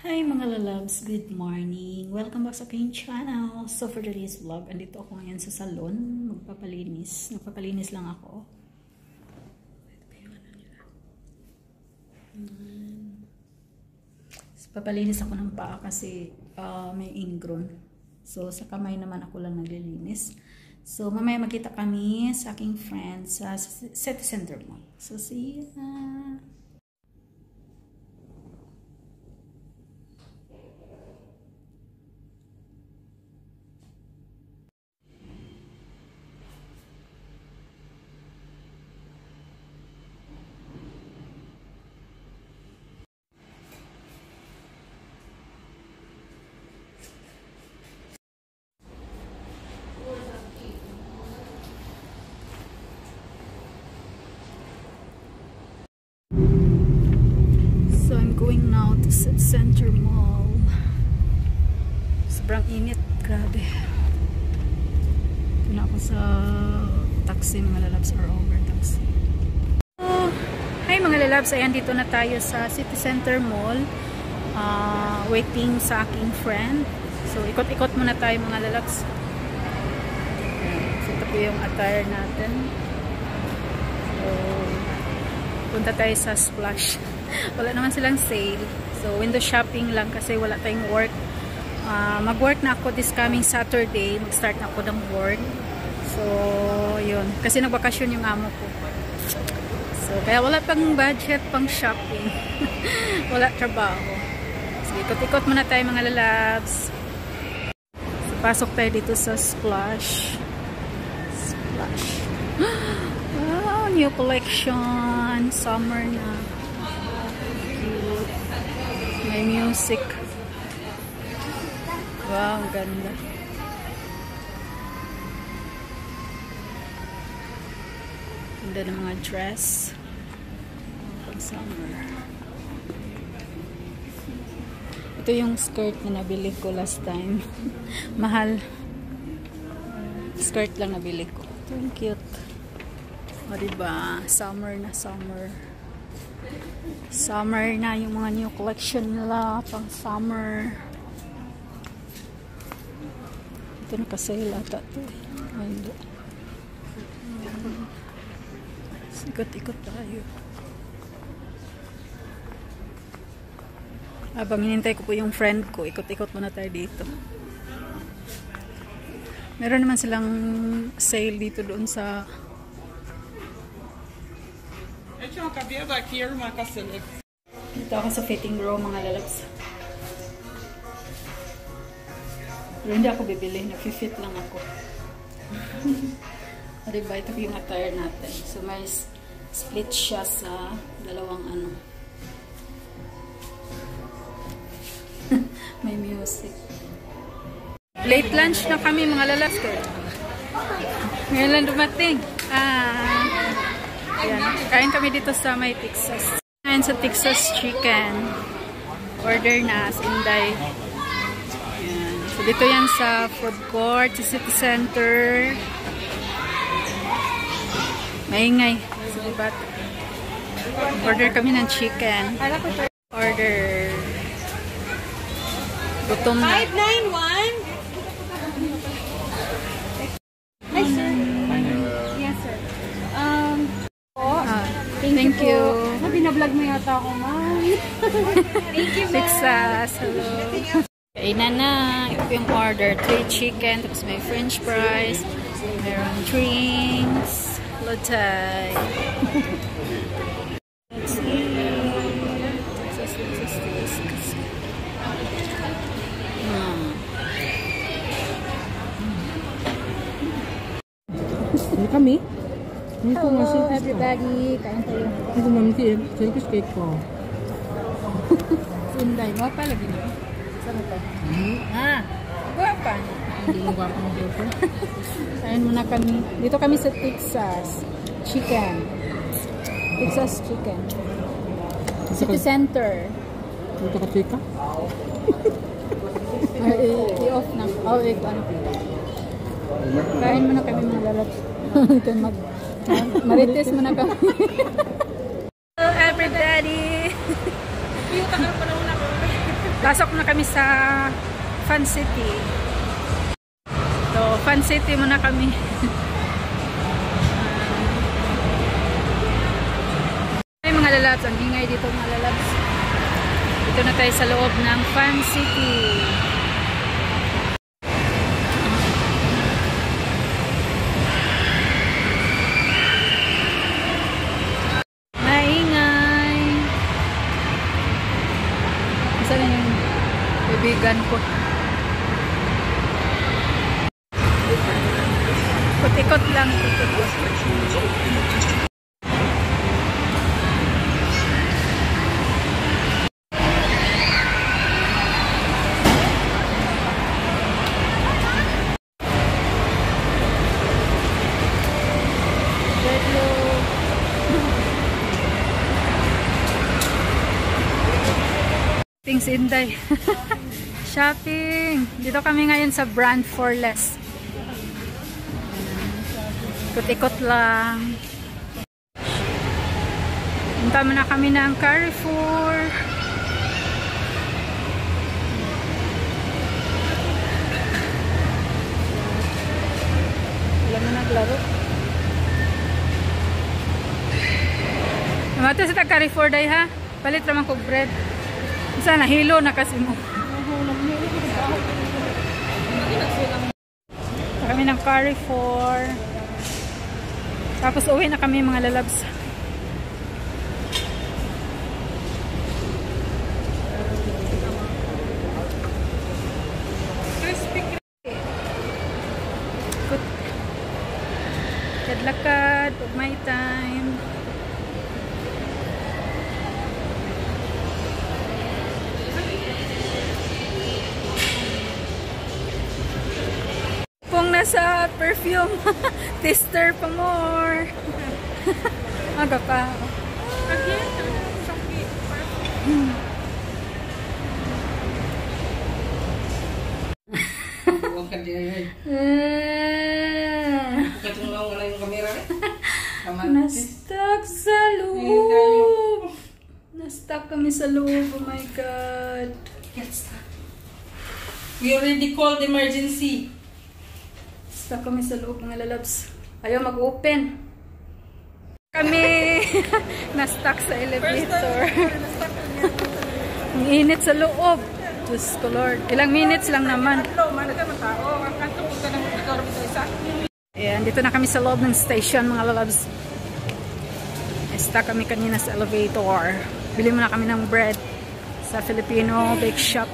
Hi mga lalabs, good morning. Welcome back sa aking channel. So for today's vlog, andito ako ngayon sa salon. Magpapalinis. Nagpapalinis lang ako. Papalinis ako ng paa kasi may ingrown. So sa kamay naman ako lang naglilinis. So mamaya magkita kami sa aking friends sa City Center Mall. So see ya! So I'm going now to City Center Mall. Sobrang init, grabe. Ito na ako sa taxi, mga lalabs, or over taxi. So, hi mga lalabs, ayan dito na tayo sa City Center Mall. Waiting sa aking friend. So ikot-ikot muna tayo mga lalabs. So ito po yung attire natin. So punta tayo sa Splash. Wala naman silang sale. So window shopping lang kasi wala tayong work. Mag-work na ako this coming Saturday. Mag-start na ako ng work. So yun. Kasi nagbakasyon yung amo ko. So kaya wala pang budget pang shopping. Wala trabaho. So ikot-ikot muna tayo mga lalabs. So pasok tayo dito sa Splash. Splash. Wow, new collection. Summer na. May music. Wow, ang ganda. Ganda ng mga dress. Pang summer. Ito yung skirt na nabili ko last time. Mahal. Skirt lang nabili ko. Ito yung cute. O diba? Summer na summer. Summer na yung mga new collection nila pang summer. Ito nakasale ata ito. Hindi. Ikot-ikot tayo. Habang hinintay ko po yung friend ko, ikot-ikot muna tayo dito. Meron naman silang sale dito doon sa dito ako sa fitting room mga lalabs. Pero hindi ako bibili, nag-fit lang ako. Diba, ito yung attire natin. So may split siya sa dalawang ano. May music. Late lunch na kami mga lalabs ko. Ngayon lang dumating. Ayan. Kain kami dito sa may Texas. Kain sa Texas chicken. Order na sa Inday. Ayan. So dito yan sa food court, sa City Center. Maingay. So diba? Order kami ng chicken. Order. Gutom na. 591? Hi sir. Yes sir. Thank you. Binablog mo yata ako, ma'am. Thank you, ma'am. Texas. Hello. Kainan na. Ito yung order. 3 chicken. Tapos may french fries. Meron drinks. Lotay. Let's eat. Ini kami. Hello everybody. Kain tayo. Ito mamiti circus cake ko. Sunday mo pa lagi na. Saan ito? Guwapa. Hindi mo ba akong dito? Kain muna kami. Dito kami sa Texas. Chicken. Texas chicken. City Center. Dito ka chika? I-off na. Oh, ano. Kain muna kami mga lalabs. Marites muna kami. Hello everybody! Yung takal pa naman ako. Pasok na kami sa Fun City. So, Fun City muna kami. Ay, mga lalabs. Ang ingay dito mga lalabs. Dito na tayo sa loob ng Fun City. Maingay. Saan na yung kaibigan ko? Ikot lang. Things Inday. Shopping. Dito kami ngayon sa Brand for Less. Ikot-ikot lang. Punta muna kami ng Carrefour. Wala na naglaro. Namata sa Carrefour day ha. Palit naman kong bread. Sana hilo na kasi mo. Kami ng Carrefour. Tapos uwi na kami mga lalabs. Kadlakad, pag may time. Nasa perfume tester pa more. Aga pa. Huwag ka din. Katulong wala yung kamera. Na-stuck sa loob. Na-stuck kami sa loob. Oh my God. Get stuck. We already called emergency. Stuck kami sa loob mga lalabs. Ayaw mag-open. Kami na-stuck sa elevator. Ang init sa loob. Diyos ko Lord. Ilang minutes lang naman. Ayan, dito na kami sa loob ng station mga lalabs. Stuck kami kanina sa elevator. Bili muna kami ng bread sa Filipino bake shop.